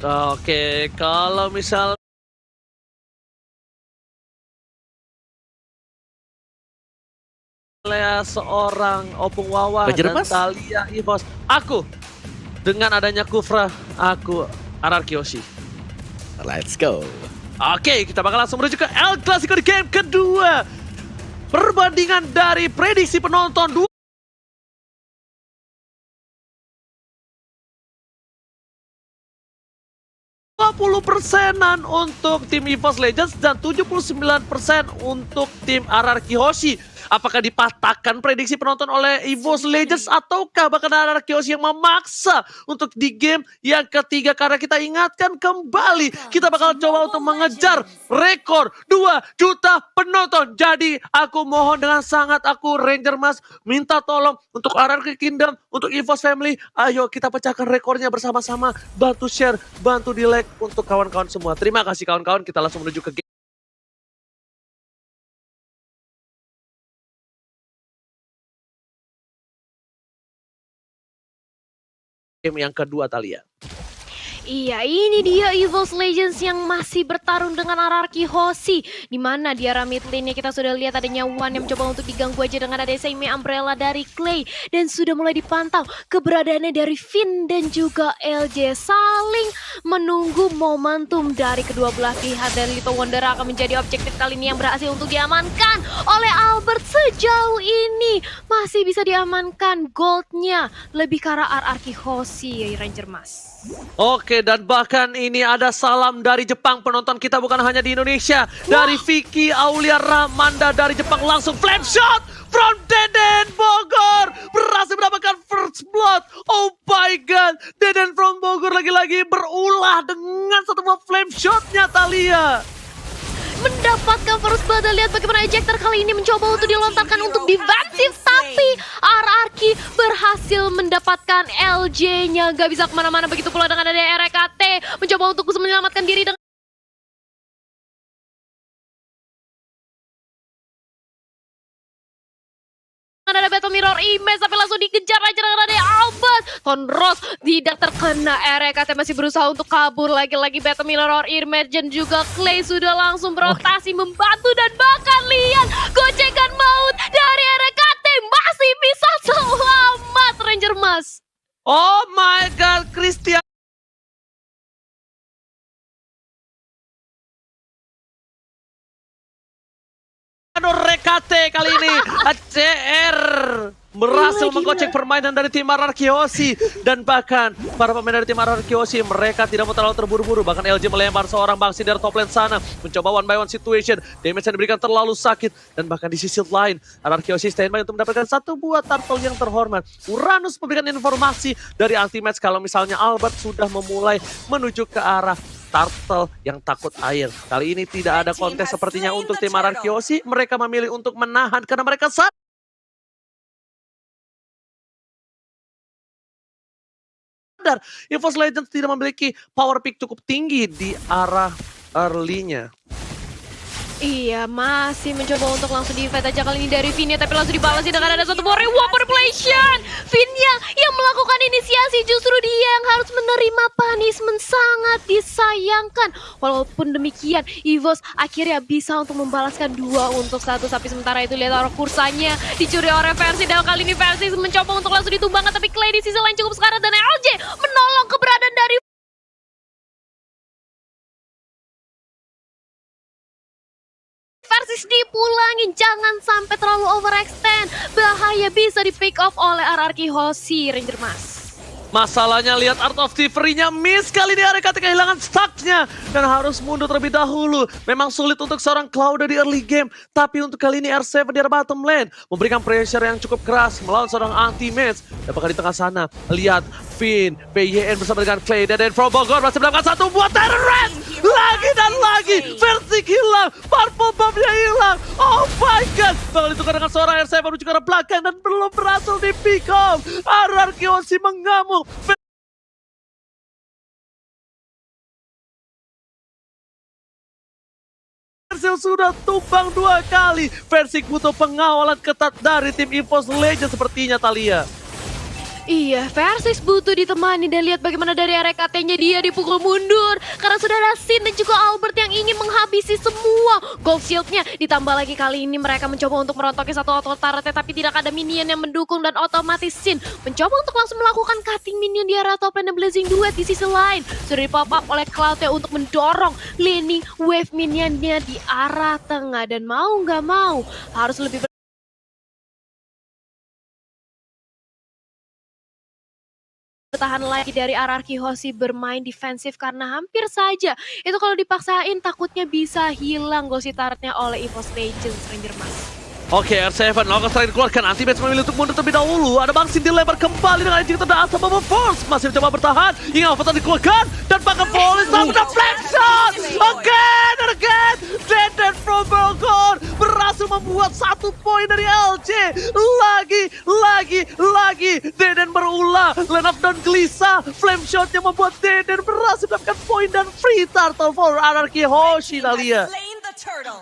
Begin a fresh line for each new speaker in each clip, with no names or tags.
Oke, kalau misalnya seorang Opung Wawa
Ranger
dan
Mas?
Thalia EVOS, aku dengan adanya Kufra, aku RR Kyoshi.
Let's go.
Oke, kita bakal langsung menuju ke El Clasico di game kedua. Perbandingan dari prediksi penonton 20%-an untuk tim EVOS Legends dan 79% untuk tim RR Kyoshi. Apakah dipatahkan prediksi penonton oleh EVOS Legends ataukah bahkan RR Kyoshi yang memaksa untuk di game yang ketiga? Karena kita ingatkan kembali, kita bakal coba untuk mengejar rekor 2 juta penonton. Jadi aku mohon dengan sangat, aku Ranger Mas minta tolong untuk RR Kingdom, untuk EVOS Family, ayo kita pecahkan rekornya bersama-sama. Bantu share, bantu di like untuk kawan-kawan semua. Terima kasih kawan-kawan, kita langsung menuju ke game yang kedua, Thalia.
Iya, ini dia EVOS Legends yang masih bertarung dengan RR Kyoshi. Dimana di arah mid lane-nya kita sudah lihat adanya Wan yang mencoba untuk diganggu aja dengan ada Semi Umbrella dari Clay. Dan sudah mulai dipantau keberadaannya dari Finn dan juga LJ. Saling menunggu momentum dari kedua belah pihak. Dan Little Wonder akan menjadi objektif kali ini yang berhasil untuk diamankan oleh Albert. Sejauh ini masih bisa diamankan goldnya. Lebih ke arah RR Kyoshi, Ranger Mas.
Oke, dan bahkan ini ada salam dari Jepang. Penonton kita bukan hanya di Indonesia. Dari Vicky Aulia Ramanda dari Jepang, langsung flame shot from Deden Bogor. Berhasil mendapatkan first blood. Oh my god, Deden from Bogor lagi-lagi berulah dengan satu buah flame shotnya, Thalia.
Mendapatkan first blood. Dan lihat bagaimana ejector kali ini mencoba untuk dilontarkan untuk defensif, tapi RRQ berhasil mendapatkan LJ-nya. Gak bisa kemana-mana, begitu pula dengan ada RKT mencoba untuk menyelamatkan diri dengan ada Battle Mirror Image, tapi langsung dikejar aja dengan ada Albert. Tonros tidak terkena, RKT masih berusaha untuk kabur lagi-lagi. Battle Mirror Image dan juga Clay sudah langsung berotasi membantu, dan bahkan lihat gocekan maut dari RKT masih bisa selamat, Ranger Mas.
Oh my god, Christian Rekate kali ini ACR berhasil menggocek permainan dari tim RR Kyoshi. Dan bahkan para pemain dari tim RR Kyoshi, mereka tidak mau terlalu terburu-buru. Bahkan LJ melempar seorang bangsi dari top lane sana, mencoba one by one situation. Damage yang diberikan terlalu sakit. Dan bahkan di sisi lain, RR Kyoshi standby untuk mendapatkan satu buah turtle yang terhormat. Uranus memberikan informasi dari anti-match kalau misalnya Albert sudah memulai menuju ke arah turtle yang takut air. Kali ini tidak ada kontes sepertinya untuk tim RR Kyoshi. Mereka memilih untuk menahan karena mereka sadar EVOS Legends tidak memiliki power pick cukup tinggi di arah early-nya.
Iya, masih mencoba untuk langsung di-fight aja kali ini dari Vinya, tapi langsung dibalas dengan ada satu buah reward manipulation. Vinya yang melakukan inisiasi, justru dia yang harus menerima punishment. Sangat disayangkan. Walaupun demikian, EVOS akhirnya bisa untuk membalaskan 2-1, tapi sementara itu lihat orang kursanya dicuri oleh Versi, dan kali ini Versi mencoba untuk langsung ditumbangkan, tapi Clay di sisi lain cukup sekarat, dan LJ menolong keberadaan dari Versis dipulangin, jangan sampai terlalu overextend. Bahaya bisa di pick off oleh RR Kyoshi, Ranger Mas.
Masalahnya lihat Art of Thievery-nya miss kali ini, RKT kehilangan stuck-nya dan harus mundur terlebih dahulu. Memang sulit untuk seorang Cloud di early game, tapi untuk kali ini R7 di arah bottom lane memberikan pressure yang cukup keras melawan seorang anti-match. Dan bahkan di tengah sana, lihat Finn, PYN bersama dengan Clay, dan from Bogor masih mendapatkan satu buat Terrence. Lagi dan lagi, Versi hilang, Purple Bomb-nya hilang. Oh my god, bakal ditukar dengan seorang R7 menuju ke arah belakang dan belum berhasil di pick off. RR Kyoshi mengamuk. Versi sudah tumbang 2 kali. Versi butuh pengawalan ketat dari tim EVOS Legends sepertinya, Thalia.
Iya, Versus butuh ditemani dan lihat bagaimana dari RKT-nya dia dipukul mundur. Karena sudah ada Sin dan juga Albert yang ingin menghabisi semua gold shield-nya. Ditambah lagi kali ini mereka mencoba untuk merontoki satu auto turret tapi tidak ada minion yang mendukung dan otomatis Sin mencoba untuk langsung melakukan cutting minion di area top lane dan Blazing Duet di sisi lain. Sudah di-pop up oleh Cloud-nya untuk mendorong laning wave minionnya di arah tengah dan mau nggak mau harus lebih bertahan lagi dari RRQ Hoshi bermain defensif karena hampir saja itu kalau dipaksain takutnya bisa hilang Ghost turretnya oleh EVOS Legends Ranger Mas.
Oke, R7 lakukan serangan dikeluarkan. Anti-Match memilih untuk mundur terlebih dahulu. Ada Bang Sin dilempar kembali dengan anjing terdaat sama Force. Masih mencoba bertahan. Hingga Avatar dikeluarkan. Dan bahkan Police sama the flank shot. Again and again. Deden from Bogor berhasil membuat 1 poin dari LJ. Lagi. Deden berulah. Line up dan gelisah. Flame shotnya membuat Deden berhasil mendapatkan poin dan free turtle for RRQ Hoshi Dahlia.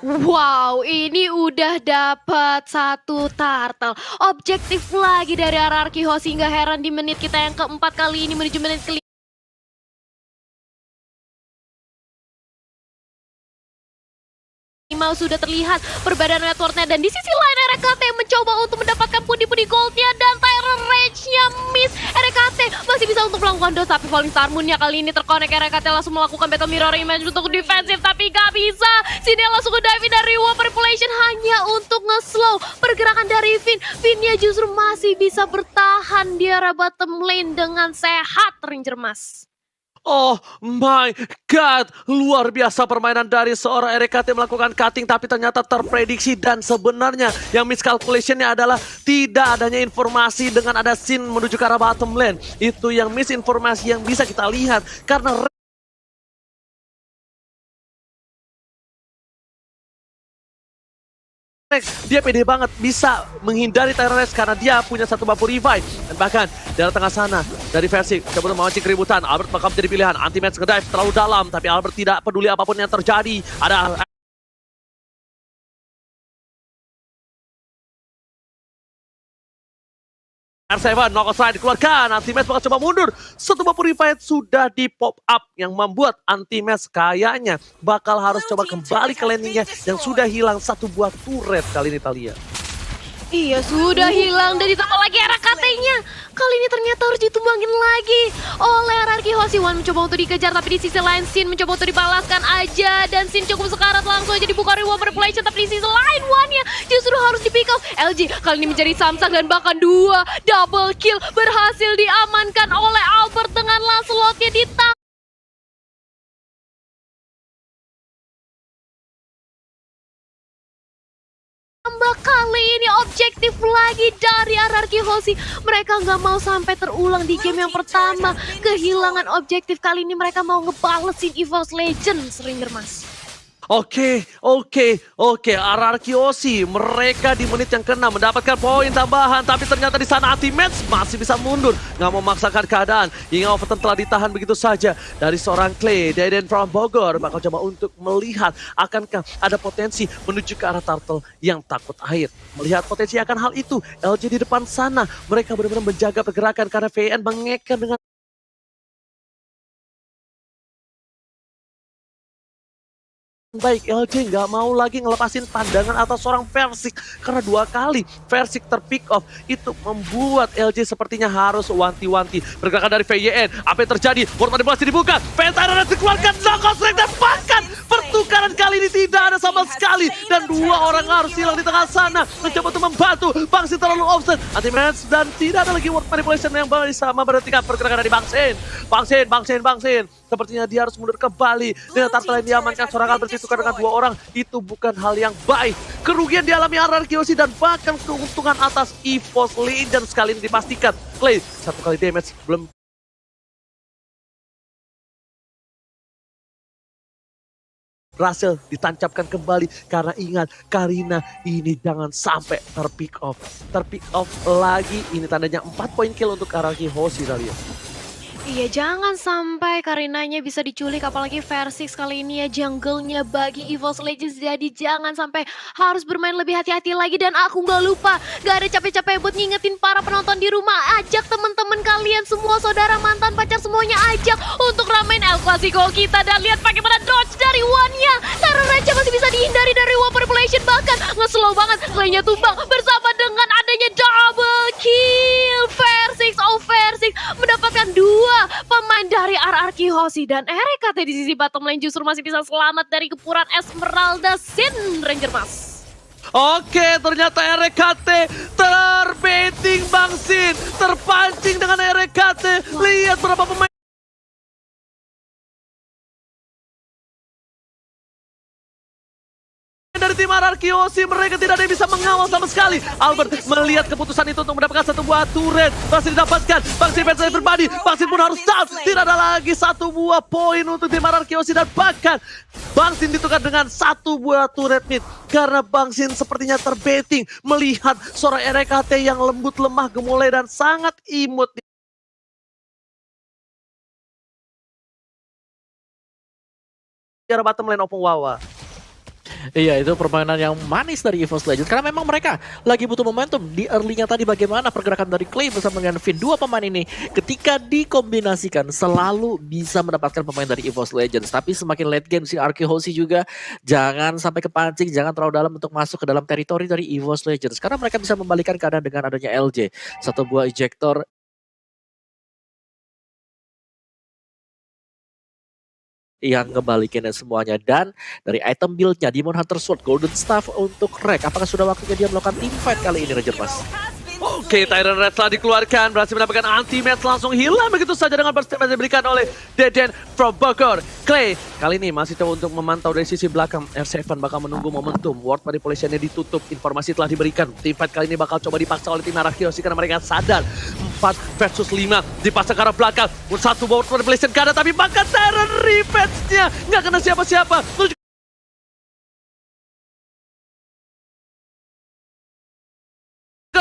Wow, ini udah dapat 1 turtle. Objektif lagi dari RRQ Hoshi, nggak heran di menit kita yang keempat kali ini menuju menit kelima. Sudah terlihat perbedaan networknya dan di sisi lain RKT mencoba untuk mendapatkan pundi-pundi goldnya dan Tyrant Rage-nya miss. RKT masih bisa untuk melakukan dos tapi Falling Star Moon-nya kali ini terkonek. RKT langsung melakukan Battle Mirror Image untuk defensif tapi gak bisa. Sini langsung ke dive dari Reward Manipulation hanya untuk nge-slow pergerakan dari Finn. Finn-nya justru masih bisa bertahan di area bottom lane dengan sehat Ranger Mas.
Oh my god, luar biasa permainan dari seorang RKT melakukan cutting tapi ternyata terprediksi dan sebenarnya yang miscalculationnya adalah tidak adanya informasi dengan ada Sin menuju ke arah bottom lane. Itu yang misinformasi yang bisa kita lihat karena dia pede banget bisa menghindari Tyrant Rage karena dia punya 1 bumper revive. Dan bahkan dari tengah sana, dari versi sebelum memancing keributan, Albert bakal menjadi pilihan. Anti-Match ngedive terlalu dalam, tapi Albert tidak peduli apapun yang terjadi. Ada R7, knock slide dikeluarkan, Anti-Match bakal coba mundur. 1 bumper revive sudah di pop up yang membuat Anti-Match kayaknya bakal harus coba kembali ke landingnya yang sudah hilang 1 buah turret kali ini Thalia.
Iya sudah hilang dan ditambah lagi RKT-nya. Kali ini ternyata harus ditumbangin lagi oleh RRQ Hoshi. Wan mencoba untuk dikejar tapi di sisi lain Sin mencoba untuk dibalaskan aja. Dan Sin cukup sekarat langsung aja dibuka Reward Manipulation. Tapi di sisi lain Wan-nya justru harus di pick off. LG kali ini menjadi Samsung dan bahkan 2 double kill berhasil diamankan oleh Albert dengan Lancelot-nya ditangkap. Kali ini objektif lagi dari RRQ Hoshi. Mereka nggak mau sampai terulang di game yang pertama. Kehilangan objektif kali ini mereka mau ngebalesin EVOS Legends Ranger Mas.
Oke, RRQ Hoshi mereka di menit yang ke-6 mendapatkan poin tambahan, tapi ternyata di sana Anti-Match masih bisa mundur, nggak mau memaksakan keadaan. Hingga Overton telah ditahan begitu saja dari seorang Clay. Deden from Bogor bakal coba untuk melihat akankah ada potensi menuju ke arah turtle yang takut air. Melihat potensi akan hal itu, LG di depan sana mereka benar-benar menjaga pergerakan karena VN mengeker dengan baik. LJ nggak mau lagi ngelepasin pandangan atas seorang Versik karena 2 kali Versik terpick off. Itu membuat LJ sepertinya harus wanti-wanti pergerakan dari VYN. Apa yang terjadi? World Manipulasi dibuka, Ventana dikeluarkan, Knockout Strike dan bahkan pertukaran kali ini tidak ada sama sekali dan 2 orang harus hilang di tengah sana mencoba untuk membantu. Bang Sin terlalu offset, Anti-Match dan tidak ada lagi World Manipulation yang bisa memberhentikan pergerakan dari Bang Sin. Bang Sin sepertinya dia harus mundur kembali dengan turtle yang diamankan. Serangan bertukar dengan 2 orang itu bukan hal yang baik. Kerugian dialami RRQ Hoshi dan bahkan keuntungan atas EVOS Legends kali ini dipastikan. Clay 1 kali damage belum berhasil ditancapkan kembali karena ingat Karina ini jangan sampai terpick off lagi. Ini tandanya 4 poin kill untuk RRQ Hoshi kali ya.
Iya, jangan sampai Karinanya bisa diculik, apalagi Versix kali ini ya jungle-nya bagi EVOS Legends. Jadi jangan sampai harus bermain lebih hati-hati lagi. Dan aku nggak lupa, nggak ada capek-capek buat ngingetin para penonton di rumah. Ajak teman-teman kalian semua, saudara, mantan, pacar, semuanya ajak untuk ramein El Clasico kita. Dan lihat bagaimana dodge dari One-nya. Terror Raja masih bisa dihindari dari One Population. Bahkan nge-slow banget, Clay-nya tumbang bersama dengan adanya double kill. Versix, Versix mendapatkan 2 pemain dari RRQ Hoshi dan RKT di sisi bottom lane justru masih bisa selamat dari kepuran Esmeralda Sin Ranger Mas.
Oke, ternyata RKT terbaiting Bang Sin, terpancing dengan RKT. Lihat berapa pemain dari tim RRQ Hoshi, mereka tidak ada yang bisa mengawal sama sekali. Albert melihat keputusan itu untuk mendapatkan satu buah turret, masih didapatkan. Bang Sin versus everybody, Bang Sin pun harus down. Tidak ada lagi satu buah poin untuk tim RRQ Hoshi dan bahkan Bang Sin ditukar dengan satu buah turret mid karena Bang Sin sepertinya terbaiting melihat seorang RKT yang lembut, lemah, gemulai dan sangat imut di arah bottom lane Opung Wawa.
Iya, itu permainan yang manis dari EVOS Legends. Karena memang mereka lagi butuh momentum. Di early-nya tadi bagaimana pergerakan dari Clay bersama dengan Finn. 2 pemain ini ketika dikombinasikan selalu bisa mendapatkan pemain dari EVOS Legends. Tapi semakin late game si RRQ Hoshi juga jangan sampai kepancing, jangan terlalu dalam untuk masuk ke dalam teritori dari EVOS Legends. Karena mereka bisa membalikan keadaan dengan adanya LJ. Satu buah ejector yang ngebalikinnya semuanya. Dan dari item build-nya Demon Hunter Sword, Golden Staff untuk Rek. Apakah sudah waktunya dia melakukan team fight kali ini, Ranger Mas?
Oke, Tyrant Red telah dikeluarkan, berhasil mendapatkan anti-match, langsung hilang begitu saja dengan burst damage diberikan oleh Deden from Bogor. Clay kali ini masih coba untuk memantau dari sisi belakang. R7 bakal menunggu momentum, ward manipulation-nya ditutup, informasi telah diberikan. Team fight kali ini bakal coba dipaksa oleh tim RRQ Hoshi karena mereka sadar 4 versus 5 dipaksa ke arah belakang. Satu ward manipulation kada, tapi bahkan Tyrant revenge-nya nggak kena siapa-siapa.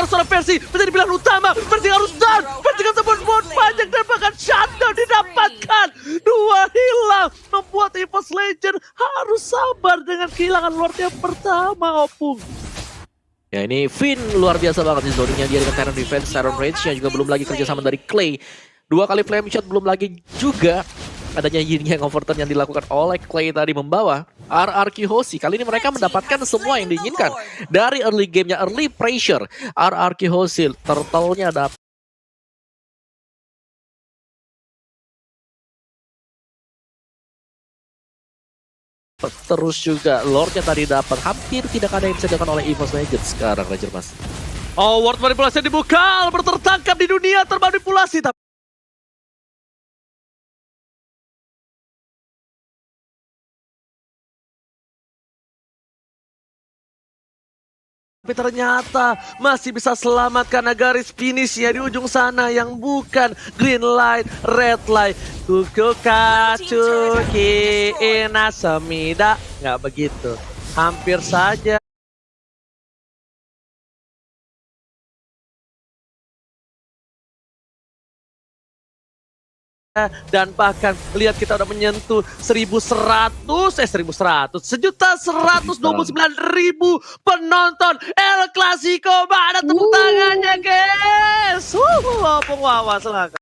Seorang Versi menjadi pilihan utama. Versi harus down. Versi kan sebut banyak dan bahkan shutdown didapatkan. 2 hilang. Membuat EVOS Legends harus sabar dengan kehilangan Lord yang pertama, Opung.
Ya, ini Finn luar biasa banget di zoningnya dia dengan Tyrant Defense, Tyrant Rage yang juga belum lagi kerjasama dari Clay. 2 kali flame shot, belum lagi juga adanya Yin Yang overturn yang dilakukan oleh Clay tadi membawa RRQ Hoshi. Kali ini mereka mendapatkan semua yang diinginkan dari early gamenya, early pressure. RRQ Hoshi turtle-nya dapat. Terus juga Lord-nya tadi dapat. Hampir tidak ada yang bisa dilakukan oleh EVOS Legends sekarang, Ranger Mas.
Oh, ward manipulasi dibuka, tertangkap di dunia termanipulasi. Tapi ternyata masih bisa selamatkan garis finish ya di ujung sana yang bukan green light, red light. Kuku kacuki ina semida. Nggak begitu. Hampir saja. Dan bahkan lihat kita udah menyentuh 1.129.000 penonton El Clasico. Mana tepuk tangannya, guys? Opung Wawa silakan.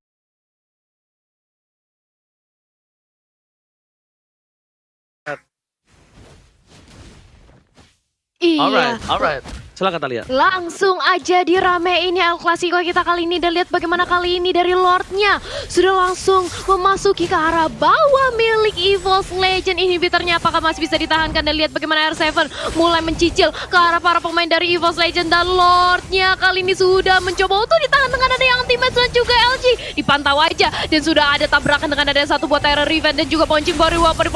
Iya.
Alright. Silakan Talia.
Langsung aja diramein ya El Clasico kita kali ini. Dan lihat bagaimana kali ini dari Lordnya sudah langsung memasuki ke arah bawah milik EVOS Legends. Inhibitornya apakah masih bisa ditahankan? Dan lihat bagaimana R7 mulai mencicil ke arah para pemain dari EVOS Legends. Dan Lordnya kali ini sudah mencoba untuk ditahan dengan ada yang anti-match dan juga LG. Dipantau aja dan sudah ada tabrakan dengan ada satu buat Terror Revenge dan juga Poncing Bari Wapar.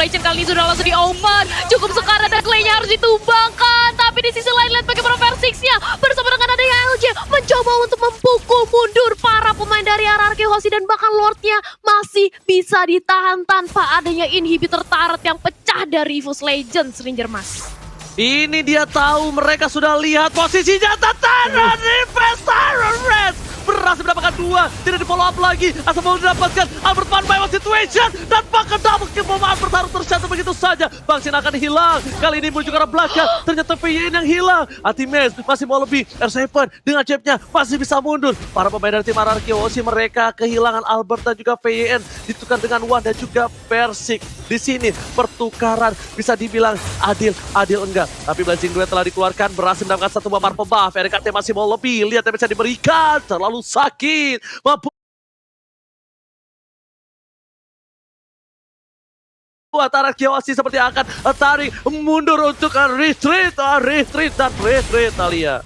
Legend kali ini sudah langsung di-open. Cukup sekarat dan Clay-nya harus ditumbangkan. Tapi di sisi lain lihat bagaimana Versix-nya bersama dengan adanya LJ mencoba untuk mempukul mundur para pemain dari RRQ Hoshi. Dan bahkan Lord-nya masih bisa ditahan tanpa adanya inhibitor turret yang pecah dari EVOS Legends, Ranger Mas.
Ini dia tahu, mereka sudah lihat posisinya. Tataran Tyrant Red berhasil mendapatkan 2, tidak di follow up lagi. Asal mau mendapatkan Albert Van by one situation dan bahkan double kill pemain bertaruh tercatat begitu saja. Bang Sin akan hilang. Kali ini menuju ke arah belakang. Ternyata VYN yang hilang. Ultimate masih mau lebih. R7 dengan chipnya masih bisa mundur. Para pemain dari tim RRQ mereka kehilangan Albert dan juga VYN ditukar dengan Wan dan juga Persik. Di sini pertukaran bisa dibilang adil enggak. Tapi Blazing Duet telah dikeluarkan, berhasil mendapatkan 1 buah marble buff. RKT masih mau lebih. Lihat yang bisa diberikan. Terlalu sakit. Mampu buat arah Kiyoshi seperti akan tarik mundur untuk retreat dan retreat Alia.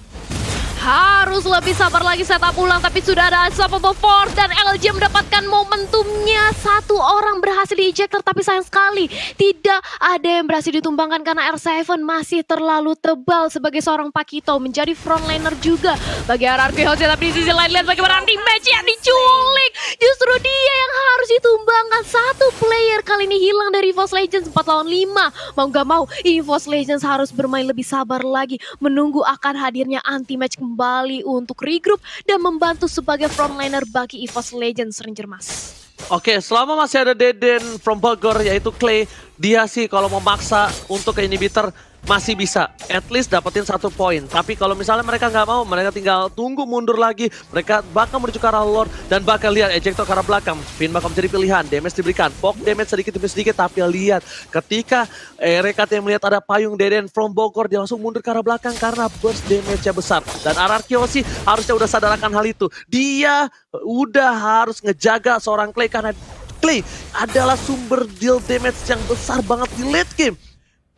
Harus lebih sabar lagi setup ulang, tapi sudah ada Unstoppable Force dan LG mendapatkan momentumnya. 1 orang berhasil di-ejector, tapi sayang sekali tidak ada yang berhasil ditumbangkan karena R7 masih terlalu tebal sebagai seorang Pakito menjadi frontliner juga bagi RRQ House. Tapi di sisi lain lihat bagaimana anti-match yang diculik. Justru dia yang harus ditumbangkan. 1 player kali ini hilang dari EVOS Legends 4 lawan 5. Mau gak mau EVOS Legends harus bermain lebih sabar lagi, menunggu akan hadirnya anti-match kembali untuk regroup dan membantu sebagai frontliner bagi EVOS Legends Ranger Mas.
Oke, selama masih ada Deden from Bogor yaitu Clay, dia sih kalau mau maksa untuk ke inhibitor masih bisa at least dapetin 1 poin. Tapi kalau misalnya mereka nggak mau, mereka tinggal tunggu mundur lagi. Mereka bakal menuju ke arah Lord dan bakal lihat ejector ke arah belakang. Finn bakal menjadi pilihan, damage diberikan, poke damage sedikit demi sedikit. Tapi lihat ketika RKT melihat ada payung Deden from Bogor, dia langsung mundur ke arah belakang karena burst damage-nya besar. Dan RRQ sih harusnya udah sadar akan hal itu. Dia udah harus ngejaga seorang Clay karena Clay adalah sumber deal damage yang besar banget di late game.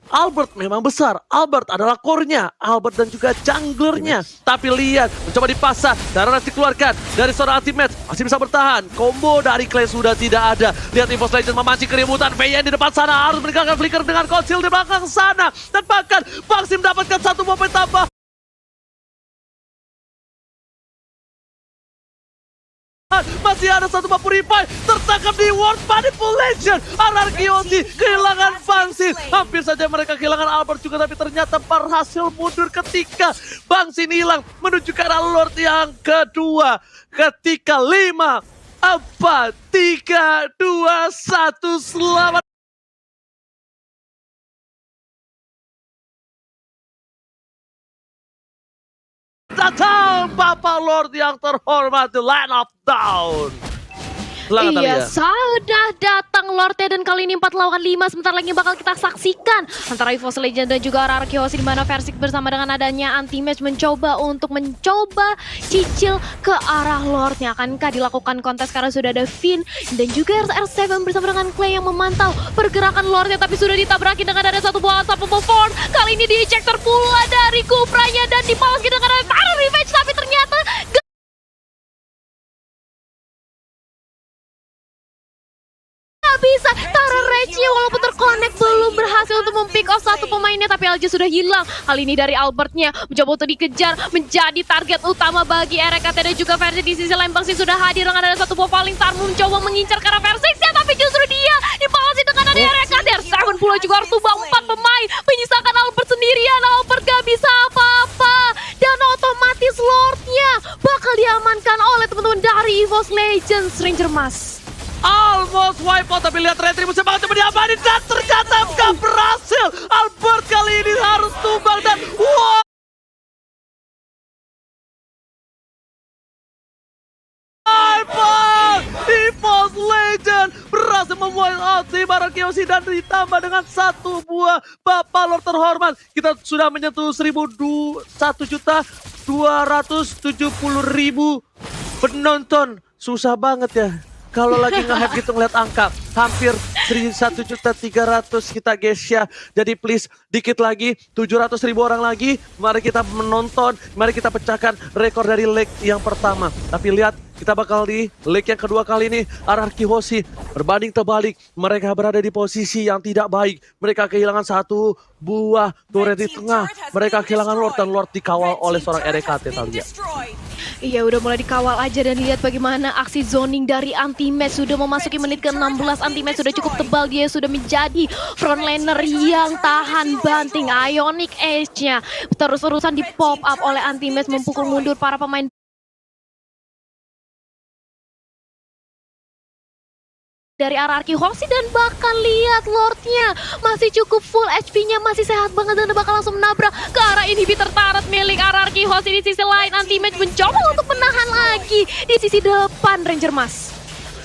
Albert memang besar, Albert adalah core-nya, Albert dan juga junglernya. Tapi lihat, mencoba dipasang, darah dikeluarkan dari seorang ultimate, masih bisa bertahan. Combo dari Clay sudah tidak ada. Lihat EVOS Legends memancing keributan, VYN di depan sana harus meninggalkan flicker dengan konsil di belakang sana. Dan bahkan Bang Sim mendapatkan 1 momen tambah. Masih ada 1 buah purify tertangkap di World Manipulation. RRQ kehilangan Bang Sin. Hampir saja mereka kehilangan Albert juga, tapi ternyata berhasil mundur ketika Bang Sin hilang menuju ke arah Lord yang kedua. Ketika 5, 4, 3, 2, 1 selamat. Datang Bapak Lord yang terhormat, the Land of Dawn. Selamat
Iya,
Alia.
sudah datang Lordnya dan kali ini 4 lawan 5. Sebentar lagi bakal kita saksikan antara EVOS Legends dan juga RRQ di mana Versik bersama dengan adanya anti-match mencoba cicil ke arah Lordnya. Akankah dilakukan kontes karena sudah ada Finn dan juga R7 bersama dengan Clay yang memantau pergerakan Lordnya, tapi sudah ditabraki dengan ada 1 buah Unstoppable Force. Kali ini di-ejector pula dari Kupranya dan dibalas dengan ada revenge, tapi ternyata bisa. Tara Reci walaupun terkonek belum berhasil untuk mempick off 1 pemainnya, tapi LG sudah hilang. Kali ini dari Albertnya mencoba untuk dikejar, menjadi target utama bagi RKT dan juga Versi. Di sisi lain Bang Sin sudah hadir dengan ada 1 buah paling Tarmu mencoba mengincar ke arah Versiksnya, tapi justru dia dibalas dengan ada RKT. R7 pula juga harus tumbang 4 pemain, menyisakan Albert sendirian. Albert gak bisa apa-apa dan otomatis Lordnya bakal diamankan oleh teman-teman dari EVOS Legends Ranger Mas.
Almost wipe out, tapi lihat retribusi banget coba diamanin dan ternyata gak berhasil. Albert kali ini harus tumbang dan wow. EVOS Legend berhasil membuat out tim RRQ dan ditambah dengan 1 buah Bapak Lord terhormat. Kita sudah menyentuh 1.270.000 penonton. Susah banget ya kalau lagi nge-hype gitu ngeliat angka. Hampir 1.300.000 kita guys ya. Jadi please dikit lagi, 700.000 orang lagi. Mari kita menonton, mari kita pecahkan rekor dari leg yang pertama. Tapi lihat, kita bakal di leg yang kedua kali ini. RRQ Hoshi berbanding terbalik. Mereka berada di posisi yang tidak baik. Mereka kehilangan 1 buah turret di tengah. Mereka kehilangan Lord dan Lord dikawal oleh seorang RKT Talia.
Iya, udah mulai dikawal aja dan lihat bagaimana aksi zoning dari Anti-Match. Sudah memasuki menit ke-16, Anti-Match sudah cukup tebal, dia sudah menjadi frontliner yang tahan banting. Ionic Edge-nya terus-terusan di pop up oleh Anti-Match, memukul mundur para pemain dari RRQ Hoshi, dan bahkan lihat Lordnya masih cukup full HP-nya, masih sehat banget dan bakal langsung menabrak ke arah inhibitor turret milik RRQ Hoshi. Di sisi lain Anti-Match mencoba untuk menahan lagi di sisi depan Ranger Mas.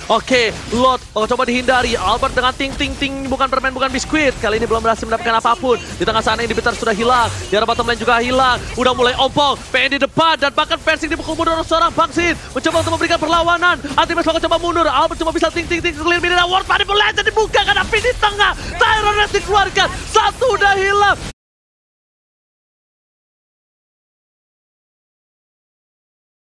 Oke, Lord coba dihindari. Albert dengan ting, bukan permen, bukan biskuit. Kali ini belum berhasil mendapatkan apapun. Di tengah sana inhibitor sudah hilang. Di arah bottom lane juga hilang. Udah mulai ompong. PN di depan dan bahkan Persing dipukul mundur oleh seorang Bangsin. Mencoba untuk memberikan perlawanan. Anti-Match bakal coba mundur. Albert cuma bisa ting clear mid dan World Manipulation dibuka karena Api di tengah. Tyron Red dikeluarkan. Satu udah hilang.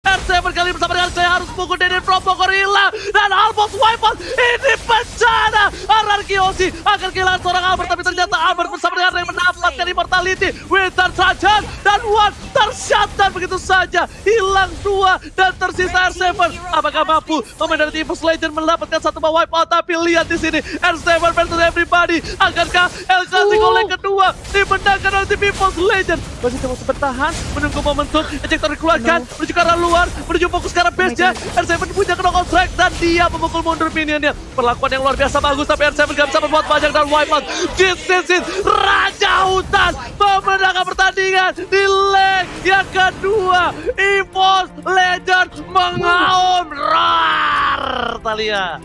R7 kali bersama dengan Clay harus pukul Deden Propo Gorilla dan almost wipe out. Ini bencana. RRQ Hoshi akan kehilangan seorang Albert, tapi ternyata Albert bersama dengan Ray mendapatkan immortality. Winston Sajan dan One tershutdown begitu saja. Hilang dua dan tersisa R7. Apakah mampu pemain dari EVOS Legends mendapatkan satu wipe out? Tapi lihat di sini R7 versus everybody. Akankah El Clasico leg kedua dimenangkan oleh tim EVOS Legends? Masih terus bertahan menunggu momentum. Ejector dikeluarkan menuju ke arah luar, menuju fokus ke arah base-nya. R7 punya knock strike dan dia memukul mundur minionnya. Perlakuan yang luar biasa bagus, tapi R7 gak bisa berbuat banyak dan wipe out. This is Raja Hutan memenangkan pertandingan di leg yang kedua. EVOS Legends mengaum. Roar, Talia.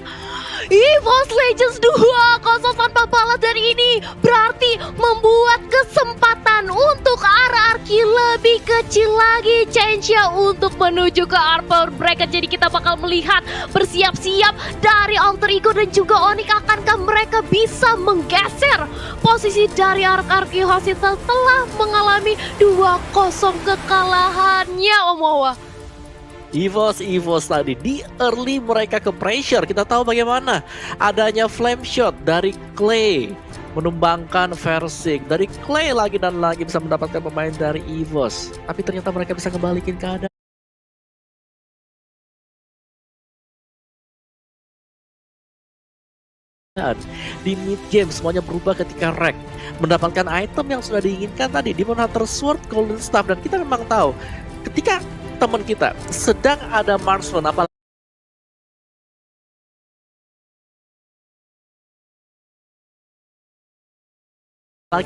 EVOS Legends 2-0 tanpa balas, dan ini berarti membuat kesempatan untuk RRQ lebih kecil lagi chance-nya untuk menuju ke Arbor Bracket. Jadi kita bakal melihat bersiap-siap dari Alter Ego dan juga Onyx, akankah mereka bisa menggeser posisi dari RRQ Hoshi setelah mengalami 2-0 kekalahannya, Om Wawa.
EVOS tadi di early mereka ke pressure. Kita tahu bagaimana adanya flame shot dari Clay menumbangkan Versing. Dari Clay lagi dan lagi bisa mendapatkan pemain dari EVOS, tapi ternyata mereka bisa kembalikan keadaan. Di mid game semuanya berubah ketika Rek mendapatkan item yang sudah diinginkan tadi, Demon Hunter Sword, Golden Staff. Dan kita memang tahu ketika teman kita sedang ada marksman, apalagi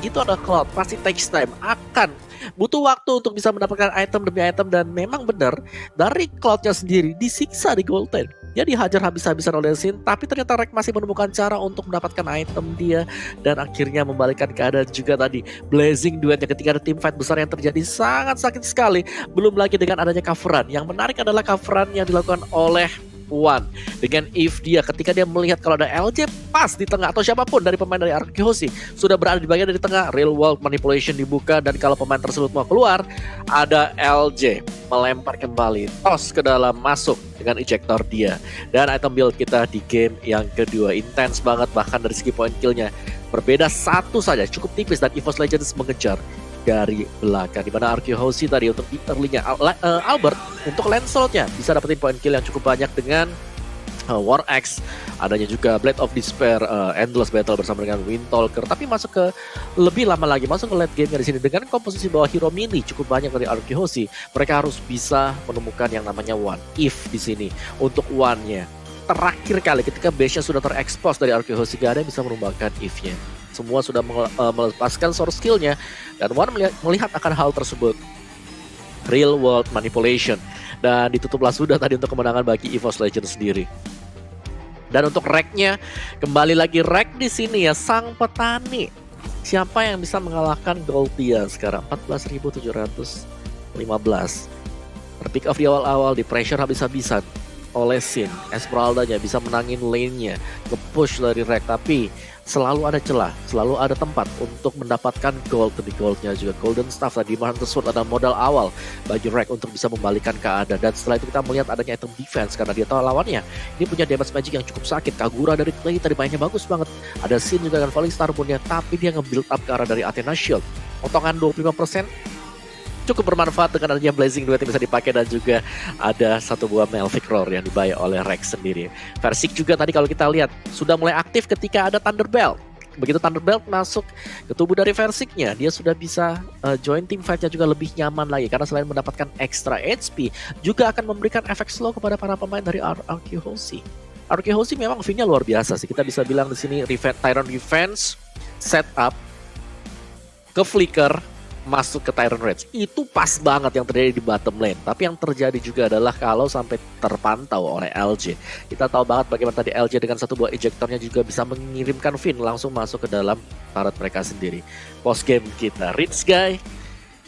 itu ada Cloud, pasti takes time, akan butuh waktu untuk bisa mendapatkan item demi item. Dan memang benar dari Cloudnya sendiri disiksa di Golden, dia dihajar habis-habisan oleh Sin, tapi ternyata Rek masih menemukan cara untuk mendapatkan item dia dan akhirnya membalikkan keadaan juga tadi. Blazing duetnya ketika ada team fight besar yang terjadi sangat sakit sekali. Belum lagi dengan adanya coveran. Yang menarik adalah coveran yang dilakukan oleh One dengan Eve dia ketika dia melihat kalau ada LJ pas di tengah atau siapapun dari pemain dari RRQ Hoshi sudah berada di bagian dari tengah. Real world manipulation dibuka dan kalau pemain tersebut mau keluar, ada LJ melempar kembali, toss ke dalam, masuk dengan ejector dia. Dan item build kita di game yang kedua intens banget, bahkan dari segi point killnya berbeda satu saja, cukup tipis, dan EVOS Legends mengejar dari belakang, dimana RRQ Hoshi tadi untuk di early-nya Albert untuk Lancelot-nya bisa dapetin point kill yang cukup banyak dengan War Axe, adanya juga Blade of Despair, Endless Battle bersama dengan Windtalker. Tapi masuk ke lebih lama lagi, masuk ke late game-nya di sini dengan komposisi bawah hero mini cukup banyak dari RRQ Hoshi, mereka harus bisa menemukan yang namanya One If di sini. Untuk One-nya terakhir kali ketika base-nya sudah terekspos dari RRQ Hoshi, gak ada yang bisa menumbangkan If-nya. Semua sudah melepaskan source skill-nya dan One melihat akan hal tersebut. Real world manipulation, dan ditutuplah sudah tadi untuk kemenangan bagi EVOS Legends sendiri. Dan untuk Rek-nya kembali lagi Rek di sini ya, sang petani. Siapa yang bisa mengalahkan gold dia sekarang 14.715. Terpick off di awal-awal, di pressure habis-habisan oleh Sin. Esmeralda-nya bisa menangin lane-nya, nge-push dari Rek, tapi selalu ada celah, selalu ada tempat untuk mendapatkan gold. Di goldnya juga Golden Staff tadi, Hunter Sword adalah modal awal bagi Rek untuk bisa membalikan keadaan. Dan setelah itu kita melihat adanya item defense karena dia tahu lawannya ini punya damage magic yang cukup sakit. Kagura dari Clay tadi mainnya bagus banget, ada Sin juga dengan Falling Star Moon-nya, tapi dia nge-build up ke arah dari Athena Shield. Potongan 25%, cukup bermanfaat dengan adanya Blazing Duet yang bisa dipakai, dan juga ada satu buah Melvic Roar yang dibayar oleh Rex sendiri. Versik juga tadi kalau kita lihat sudah mulai aktif ketika ada Thunderbelt. Begitu Thunderbelt masuk ke tubuh dari Versiknya, dia sudah bisa join team fight-nya juga lebih nyaman lagi, karena selain mendapatkan extra HP, juga akan memberikan efek slow kepada para pemain dari Arkehosi. Arkehosi memang V-nya luar biasa sih. Kita bisa bilang di sini Tyrant Defense, setup, ke flicker, masuk ke Tyrant Rage. Itu pas banget yang terjadi di bottom lane. Tapi yang terjadi juga adalah kalau sampai terpantau oleh LJ. Kita tahu banget bagaimana tadi LJ dengan satu buah ejectornya juga bisa mengirimkan Finn langsung masuk ke dalam turret mereka sendiri. Post game kita, Rich Guy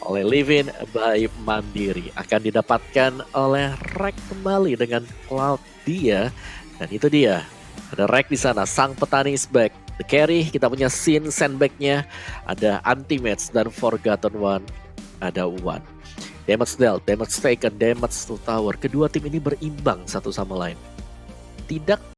oleh Livin by Mandiri akan didapatkan oleh Rek kembali dengan Cloud dia. Dan itu dia, ada Rek di sana, sang petani is back. The carry, kita punya Sin sandbag-nya, ada Anti-Match dan Forgotten One, ada One. Damage dealt, damage taken, damage to tower. Kedua tim ini berimbang satu sama lain. Tidak